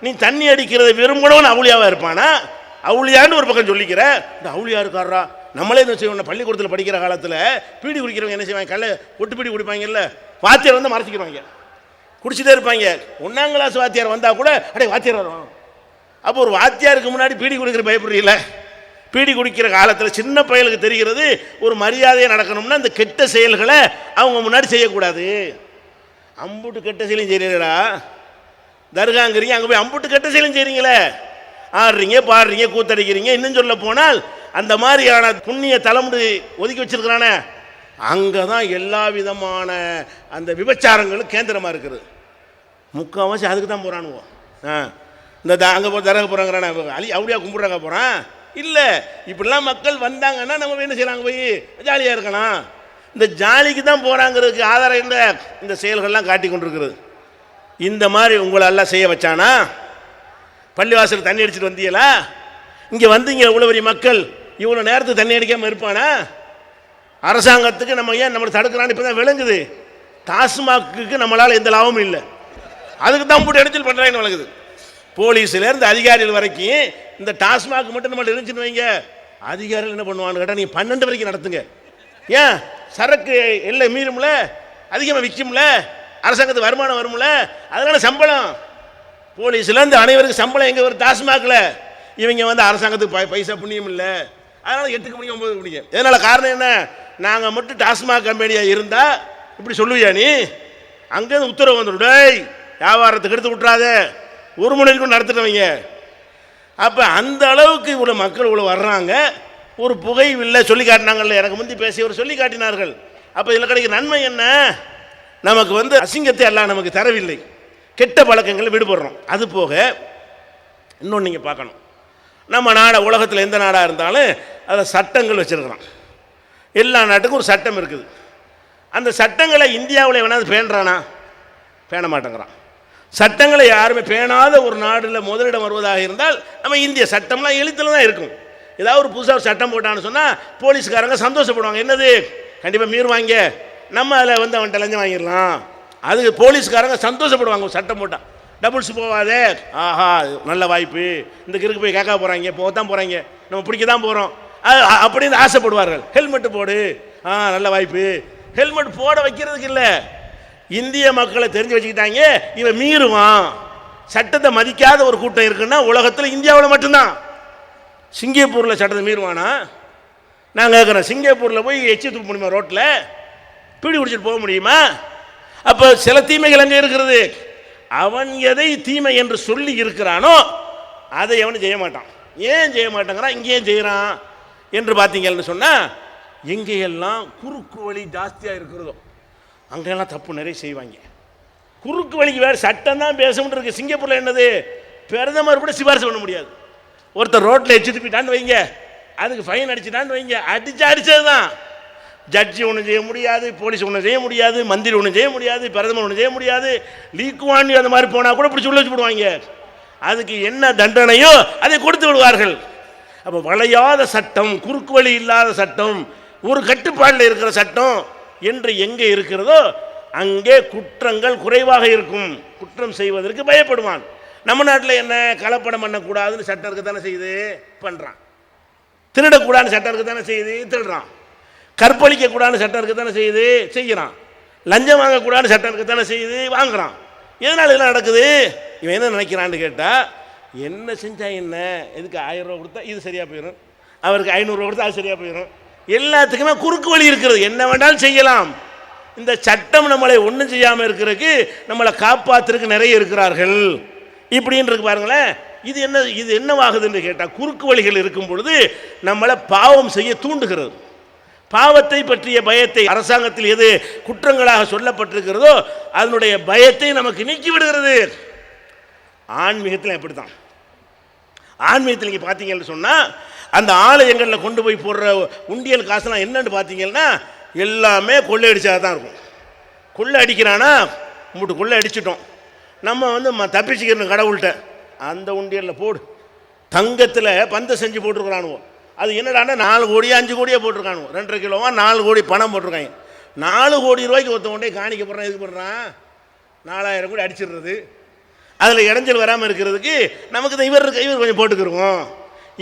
நீ தண்ணி அடிக்கிறத விரும்பணும்னு அவுளியாவாக இருப்பானா? அவுளியான்னு ஒரு பக்கம் சொல்லிக்கிற, இந்த அவுளியா இருக்காரா? நம்மளே என்ன செய்வோம், பள்ளிக்கூடத்தில் படிக்கிற காலத்தில் பீடி குடிக்கிறவங்க என்ன செய்வாங்க, கல்ல ஒட்டு பீடி குடிப்பாங்கல்ல, வாத்தியார் வந்து மறைச்சிக்கிறாங்க, குடிச்சிட்டே இருப்பாங்க. 1ஆம் கிளாஸ் வாத்தியார் வந்தால் கூட அடே வாத்தியார் வரும். அப்போ ஒரு வாத்தியாருக்கு முன்னாடி பீடி குடிக்கிற பயப்படுறீங்கள? பீடி குடிக்கிற காலத்தில் சின்ன பயலுக்கு தெரிகிறது ஒரு மரியாதையாக நடக்கணும்னா அந்த கெட்ட செயல்களை அவங்க முன்னாடி செய்யக்கூடாது. அம்புட்டு கெட்ட செயலையும் செய்கிறீங்களா? தர்காங்கிறீங்க, அங்கே போய் அம்புட்டு கெட்ட செயலும் செய்கிறீங்களே, ஆடுறீங்க பாடுறீங்க கூத்தடிக்கிறீங்க. இன்னும் சொல்ல போனால் அந்த மாதிரியான புண்ணிய தலைமுறை ஒதுக்கி வச்சிருக்கிறானே, அங்கே தான் எல்லா விதமான அந்த விபச்சாரங்களும் கேந்திரமாக இருக்குது. முக்கால்வாசி அதுக்கு தான் போகிறானுவோ. இந்த அங்கே போ தரக போகிறாங்கிறானே, அப்படியா கும்பிட்றாங்க போகிறான் இல்லை. இப்படிலாம் மக்கள் வந்தாங்கன்னா நம்ம என்ன செய்யறாங்க, போய் ஜாலியாக இருக்கலாம். இந்த ஜாலிக்கு தான் போகிறாங்கிறதுக்கு ஆதாரம் இல்லை, இந்த செயல்கள்லாம் காட்டி கொண்டிருக்கிறது. இந்த மாதிரி உங்களை எல்லாம் செய்ய வச்சானா? பள்ளிவாசல் தண்ணி அடிச்சுட்டு வந்தீங்களா? இங்கே வந்தீங்க இவ்வளோ பெரிய மக்கள், இவ்வளோ நேரத்துக்கு தண்ணி அடிக்காமல் இருப்பானா? அரசாங்கத்துக்கு நம்ம ஏன் நம்மளை தடுக்கிறான்னு இப்போ தான் விளங்குது. டாஸ்மாக்கு நம்மளால் எந்த லாபமும் இல்லை, அதுக்கு தான் போட்டு இடைச்சல் பண்ணுறாங்கன்னு விளங்குது. போலீஸ்லேருந்து அதிகாரிகள் வரைக்கும் இந்த டாஸ்மாக் மட்டும் நம்மள்ட்ட இருந்துச்சுன்னு வைங்க, அதிகாரிகள் என்ன பண்ணுவான்னு கேட்டால் நீங்கள் 12 வரைக்கும் நடத்துங்க. ஏன் சரக்கு எல்லாம் மீறும்ல, அதிகமாக விற்கும்ல, அரசாங்கத்துக்கு வருமானம் வரும்ல, அதனால சம்பளம். போலீஸ்லேருந்து அனைவருக்கும் சம்பளம் எங்கே வரும்? டாஸ்மாகில். இவங்க வந்து அரசாங்கத்துக்கு பைசா புண்ணியம் இல்லை, அதனால் 8 மணிக்கு 9 மணிக்கு. இதனால் காரணம் என்ன? நாங்கள் மட்டும் டாஸ்மாக் கம்பெனியாக இருந்தால் இப்படி சொல்லுவியா நீ? அங்கேருந்து உத்தரவு வந்துடும், வியாபாரத்துக்கு எடுத்து விட்றாத, 1 மணி வரைக்கும் நடத்துட்டவங்க. அப்போ அந்த அளவுக்கு இவ்வளோ மக்கள் இவ்வளோ வர்றாங்க. ஒரு புகை இல்லை சொல்லி காட்டினாங்கல்ல, எனக்கு முந்தி பேசியவர் சொல்லி காட்டினார்கள். அப்போ இதில் கிடைக்கிற நன்மை என்ன? நமக்கு வந்து அசிங்கத்தை எல்லாம் நமக்கு தரவில்லை, கெட்ட பழக்கங்களை விடுபடுறோம். அது போக இன்னொன்று நீங்கள் பார்க்கணும், நம்ம நாடு உலகத்தில் எந்த நாடாக இருந்தாலும் அதில் சட்டங்கள் வச்சுருக்கிறோம். எல்லா நாட்டுக்கும் ஒரு சட்டம் இருக்குது. அந்த சட்டங்களை இந்தியாவில் வேணாலும் பேணுறானா? பேண மாட்டேங்கிறான். சட்டங்களை யாருமே பேணாத ஒரு நாடில் முதலிடம் வருவதாக இருந்தால் நம்ம இந்திய சட்டம்லாம் எழுத்தில் தான் இருக்கும். ஏதாவது ஒரு புதுசாக சட்டம் போட்டான்னு சொன்னால் போலீஸ்காரங்க சந்தோஷப்படுவாங்க, என்னது கண்டிப்பாக மீறுவாங்க, நம்ம அதில் வந்து அவன்கிட்ட லஞ்சம் வாங்கிடலாம். அதுக்கு போலீஸ்காரங்க சந்தோஷப்படுவாங்க. சட்டம் போட்டால் டபுள்ஸ் போகாதே, ஆஹா நல்ல வாய்ப்பு, இந்த கிறுக்கு போய் கேட்க போகிறாங்க, போக தான் போகிறாங்க, நம்ம பிடிக்க தான் போகிறோம் அப்படின்னு ஆசைப்படுவார்கள். ஹெல்மெட்டு போடு, நல்ல வாய்ப்பு. ஹெல்மெட் போட வைக்கிறதுக்கு இல்லை, இந்திய மக்களை தெரிஞ்சு வச்சுக்கிட்டாங்க இவன் மீறுவான். சட்டத்தை மதிக்காத ஒரு கூட்டம் இருக்குன்னா உலகத்தில் இந்தியாவில் மட்டும்தான். சிங்கப்பூரில் சட்டத்தை மீறுவானா? நான் கேட்குறேன், சிங்கப்பூரில் போய் எச்சி தூக்க முடியுமா? ரோட்டில் பீடி குடிச்சிட்டு போக முடியுமா? அப்போ சில தீமைகள் அங்கே இருக்கிறது. அவன் எதை தீமை என்று சொல்லி இருக்கிறானோ அதை அவனு செய்ய மாட்டான். ஏன் செய்ய மாட்டேங்கிறான், இங்கே ஏன் செய்கிறான் என்று பார்த்தீங்கன்னு சொன்னால், எங்கேயெல்லாம் குறுக்கு வழி ஜாஸ்தியாக இருக்கிறதோ அங்கெல்லாம் தப்பு நிறைய செய்வாங்க. குறுக்கு வழிக்கு வேறு சட்டம் தான் பேசணும்னு இருக்கு. சிங்கப்பூரில் என்னது, பிரதமர் கூட சிபாரிசு பண்ண முடியாது. ஒருத்தர் ரோட்டில் எச்சு துப்பிட்டான்னு வைங்க, அதுக்கு ஃபைன் அடிச்சுட்டான்னு வைங்க, அடிச்சது தான். ஜட்ஜி ஒன்றும் செய்ய முடியாது, போலீஸ் ஒன்றும் செய்ய முடியாது, மந்திரி ஒன்றும் செய்ய முடியாது, பிரதமர் ஒன்றும் செய்ய முடியாது. லீக்குவாண்டி அந்த மாதிரி போனால் கூட பிடிச்சி உள்ள வச்சு போடுவாங்க. அதுக்கு என்ன தண்டனையோ அதை கொடுத்து விடுவார்கள். அப்போ வளையாத சட்டம், குறுக்கு வழி இல்லாத சட்டம், ஒரு கட்டுப்பாடில் இருக்கிற சட்டம் என்று எங்கே இருக்கிறதோ அங்கே குற்றங்கள் குறைவாக இருக்கும். குற்றம் செய்வதற்கு பயப்படுவான். நம்ம நாட்டில் என்ன, கலப்படம் பண்ணக்கூடாதுன்னு சட்டம் இருக்க தானே செய்யுது, பண்ணுறான். திருடக்கூடாதுன்னு சட்டம் இருக்க தானே செய்யுது, திருடுறான். கற்பழிக்கக்கூடாதுன்னு சட்டம் இருக்க தானே செய்யுது, செய்கிறான். லஞ்சம் வாங்கக்கூடாதுன்னு சட்டம் இருக்க தானே செய்யுது, வாங்குறான். எதனால் இதெல்லாம் நடக்குது? இவன் என்ன நினைக்கிறான்னு கேட்டால், என்ன செஞ்சா என்ன, இதுக்கு 1000 ரூபா கொடுத்தா இது சரியாக போயிடும், அவருக்கு 500 ரூபா கொடுத்தா அது சரியாக போயிடும். எல்லாத்துக்குமே குறுக்கு வழி இருக்கிறது, என்ன வேண்டாலும் செய்யலாம். இந்த சட்டம் நம்மளை ஒன்றும் செய்யாமல் இருக்கிறதுக்கு, நம்மளை காப்பாற்றுறதுக்கு நிறைய இருக்கிறார்கள். இப்படின்னு இருக்கு பாருங்களேன். இது என்னவாகுதுன்னு கேட்டால், குறுக்கு வழிகள் இருக்கும் பொழுது நம்மளை பாவம் செய்ய தூண்டுகிறது. பாவத்தை பற்றிய பயத்தை, அரசாங்கத்தில் எது குற்றங்களாக சொல்லப்பட்டிருக்கிறதோ அதனுடைய பயத்தை நமக்கு நீக்கி விடுகிறது. ஆன்மீகத்தில் எப்படித்தான், ஆன்மீகத்தில் நீங்கள் பார்த்தீங்கன்னு சொன்னால் அந்த ஆலயங்களில் கொண்டு போய் போடுற உண்டியல் காசுலாம் என்னன்னு பார்த்தீங்கன்னா எல்லாமே கொள்ளையடிச்சாக தான் இருக்கும். கொள்ளை அடிக்கிறானா மூட்டு கொள்ளை அடிச்சிட்டோம், நம்ம தப்பிச்சுக்கிறோம் கடவுள்கிட்ட, அந்த உண்டியலில் போடு. தங்கத்தில் பந்தை செஞ்சு போட்டிருக்கிறானுவோம், அது என்னடானா 4 கோடியா 5 கோடியாக போட்டிருக்கானுவோம். 2.5 கிலோவா 4 கோடி பணம் போட்டிருக்காங்க. 4 கோடி ரூபாய்க்கு ஒருத்தவொண்டே காணிக்க போடுறான். எதுக்கு போடுறான்? 4000 கோடி அடிச்சிடுறது. அதில் இடைஞ்சல் வராமல் இருக்கிறதுக்கு நமக்கு தான் இவர் கொஞ்சம் போட்டுக்கிருவோம்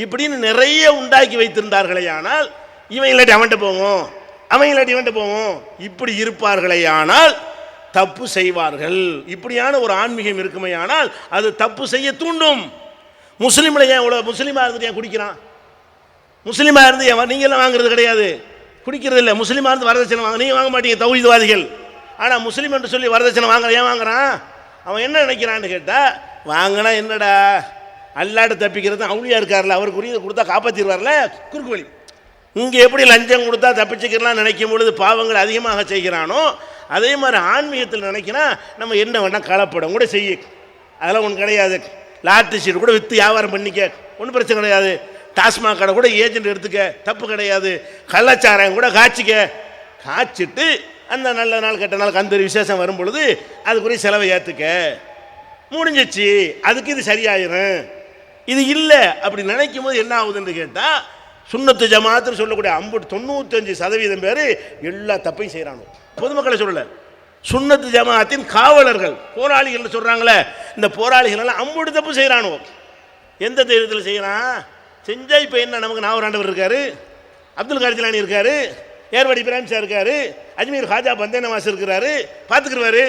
இப்படின்னு நிறைய உண்டாக்கி வைத்திருந்தார்களே. ஆனால் இவன் இல்லாட்டி அவன்கிட்ட போவோம், அவன் இல்லாட்டி இவன்கிட்ட போவோம், இப்படி இருப்பார்களே. ஆனால் தப்பு செய்வார்கள். இப்படியான ஒரு ஆன்மீகம் இருக்குமே ஆனால் அது தப்பு செய்ய தூண்டும். முஸ்லீமில் ஏன் இவ்வளோ முஸ்லீமாக இருந்துட்டு ஏன் குடிக்கிறான்? முஸ்லீமாக இருந்து ஏன் நீங்களாம் வாங்குறது கிடையாது, குடிக்கிறது இல்லை. முஸ்லீமாக இருந்து வரதட்சணை வாங்க நீங்கள் வாங்க மாட்டீங்க, தௌஹீத்வாதிகள். ஆனால் முஸ்லீம் என்று சொல்லி வரதட்சணை வாங்குற ஏன் வாங்குறான்? அவன் என்ன நினைக்கிறான்னு கேட்டால், வாங்கினா என்னடா அல்லாட்ட தப்பிக்கிறது, அவுளியா இருக்கார்ல அவருக்குரிய கொடுத்தா காப்பாற்றிடுவார்ல, குறுக்கு வழி. இங்கே எப்படி லஞ்சம் கொடுத்தா தப்பிச்சுக்கலாம் நினைக்கும் பொழுது பாவங்கள் அதிகமாக செய்கிறானோ அதே மாதிரி ஆன்மீகத்தில் நினைக்கிறான் நம்ம என்ன வேணால் கலப்படம் கூட செய்ய, அதெல்லாம் ஒன்றும் கிடையாது. லாட்ரி சீட் கூட விற்று வியாபாரம் பண்ணிக்க, ஒன்றும் பிரச்சனை கிடையாது. டாஸ்மாக் கடை கூட ஏஜென்ட் எடுத்துக்க, தப்பு கிடையாது. கள்ளச்சாராயம் கூட காய்ச்சிட்டு அந்த நல்ல நாள் கெட்ட நாள் கந்தூரி விசேஷம் வரும் பொழுது அதுக்குரிய செலவை ஏற்றுக்க, முடிஞ்சிச்சு, அதுக்கு இது சரியாயிரும். இது இல்லை அப்படி நினைக்கும் போது என்ன ஆகுதுன்னு கேட்டால், சுன்னத்து ஜமாத்துன்னு சொல்லக்கூடிய 95% பேர் எல்லா தப்பையும் செய்கிறானோ. பொதுமக்களை சொல்லலை, சுன்னத்து ஜமாத்தின் காவலர்கள் போராளிகள் சொல்கிறாங்களே, இந்த போராளிகள் எல்லாம் 50 தப்பு செய்கிறானோ. எந்த தைரியத்தில் செய்கிறான்? செஞ்சா இப்போ என்ன, நமக்கு நாவராண்டவர் இருக்கார், அப்துல் காதர் ஜிலானி இருக்கார், ஏர்வாடி இப்ராஹிம் சார் இருக்கார், அஜ்மீர் ஹாஜா பந்தே நவாஸ் இருக்கிறாரு, பார்த்துக்குருவார்.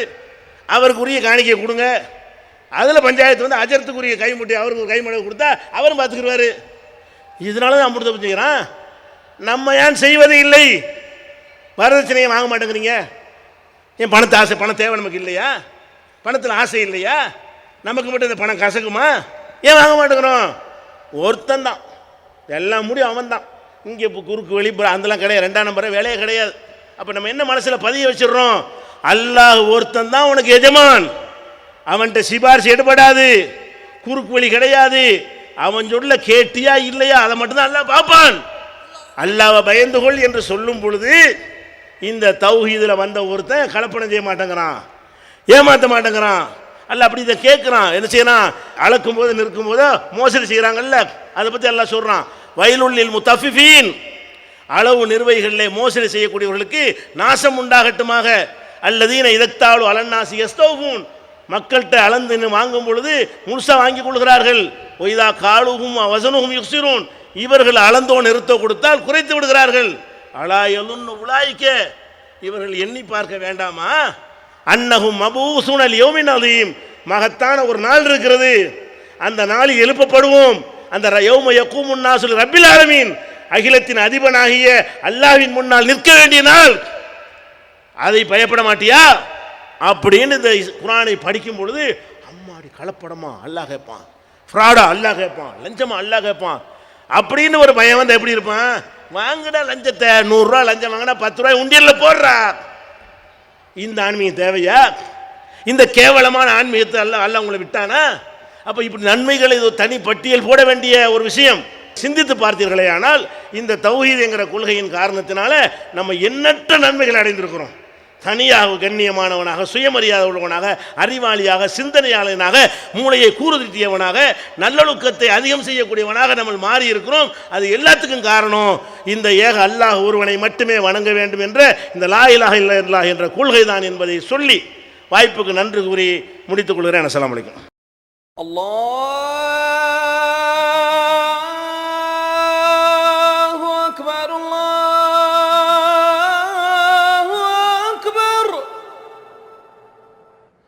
அவருக்குரிய காணிக்கை கொடுங்க, அதில் பஞ்சாயத்து வந்து அஜரத்துக்குரிய கைமுட்டி அவருக்கு ஒரு கைமுறை கொடுத்தா அவரும் பார்த்துக்குருவார். இதனால தான் 50 தப்பு செய்கிறான். நம்ம ஏன் செய்வது இல்லை? வரதட்சணையை வாங்க மாட்டேங்கிறீங்க ஏன்? பணத்தை ஆசை, பணம் தேவை நமக்கு இல்லையா? பணத்தில் ஆசை இல்லையா? நமக்கு மட்டும் இந்த பணம் கசக்குமா? ஏன் வாங்க மாட்டேங்கிறோம்? ஒருத்தன் தான் எல்லாம் முடியும், அவன் தான். இங்கே இப்போ குறுக்கு வெளிப்புற அதெல்லாம் கிடையாது, 2ஆம் நம்பரை வேலையே கிடையாது. அப்போ நம்ம என்ன மனசில் பதிய வச்சிடறோம்? அல்லாஹ் ஒருத்தன் தான் உனக்கு எஜமான், அவன்கிட்ட சிபாரிசு எடுபடாது, குறுக்கு வழி கிடையாது. அவன் சொல்ல கேட்டியா இல்லையா அதை மட்டும்தான் அல்லாஹ் பார்ப்பான். அல்லாஹ்வை பயந்து கொள் என்று சொல்லும் பொழுது இந்த தௌஹீதில் வந்த ஒருத்தன் கலப்படம் செய்ய மாட்டேங்கிறான், ஏமாற்ற மாட்டேங்கிறான். அல்ல அப்படி இதை கேட்குறான். என்ன செய்யறான்? அளக்கும் போது நிற்கும் போது மோசடி செய்கிறாங்கல்ல, அதை பற்றி எல்லாம் சொல்கிறான். வயலுள்ளில் முத்தஃபிஃபீன், அளவு நிர்வகிகளிலே மோசடி செய்யக்கூடியவர்களுக்கு நாசம் உண்டாகட்டுமாக. அல்லதீன இதக்தாலு அலன்னாசி யஸ்தௌஃபூன், மக்கள்கிட்ட அளந்து வாங்கும் பொழுது முழுசாக வாங்கி கொள்கிறார்கள். ஒய்தா காலுகும் வசனுகும் யுக்சிரூன், இவர்கள் அளந்தோ நிறுத்தோ கொடுத்தால் குறைத்து விடுகிறார்கள். அலாயலுன்னு உலாய்க்க, இவர்கள் எண்ணி பார்க்க வேண்டாமா? அன்னஹும் மபூசுன் அல் யௌமின் அதீம், மகத்தான ஒரு நாள் இருக்கிறது, அந்த நாளில் எழுப்பப்படுவோம். அந்த யௌம யகூமுன் நாசு ரப்பில் ஆலமீன், அகிலத்தின் அதிபனாகிய அல்லாஹ்வின் முன்னால் நிற்க வேண்டிய நாள். அதை பயப்பட மாட்டியா அப்படின்னு இந்த குர்ஆனை படிக்கும் பொழுது, அம்மாடி கலப்படமா அல்லாஹ் கேட்பான், ஃப்ராடா அல்லாஹ் கேட்பான், லஞ்சமா அல்லாஹ் கேட்பான் அப்படின்னு ஒரு பயம் வந்து எப்படி இருப்பான்? வாங்கடா லஞ்சத்தை, 100 ரூபா லஞ்சம் வாங்கினா 10 ரூபாய் உண்டியலில் போடுறா. இந்த ஆன்மீகம் தேவையா? இந்த கேவலமான ஆன்மீகத்தை அல்லாஹ் உங்களை விட்டானா? அப்போ இப்படி நன்மைகளை இது தனி பட்டியல் போட வேண்டிய ஒரு விஷயம். சிந்தித்து பார்த்தீர்களே ஆனால் இந்த தௌஹீத் என்கிற கொள்கையின் காரணத்தினால நம்ம எண்ணற்ற நன்மைகள் அடைந்திருக்கிறோம். தனியாக கண்ணியமானவனாக, சுயமரியாதை உள்ளவனாக, அறிவாளியாக, சிந்தனையாளனாக, மூளையை கூறுதிட்டியவனாக, நல்லொழுக்கத்தை அதிகம் செய்யக்கூடியவனாக நம்ம மாறி இருக்கிறோம். அது எல்லாத்துக்கும் காரணம் இந்த ஏக அல்லாஹ் ஒருவனை மட்டுமே வணங்க வேண்டும் என்ற இந்த லா இலாஹ இல்லல்லாஹ் என்ற கொள்கை தான் என்பதை சொல்லி வாய்ப்புக்கு நன்றி கூறி முடித்துக் கொள்கிறேன். அஸ்ஸலாமு அலைக்கும். அல்லாஹ்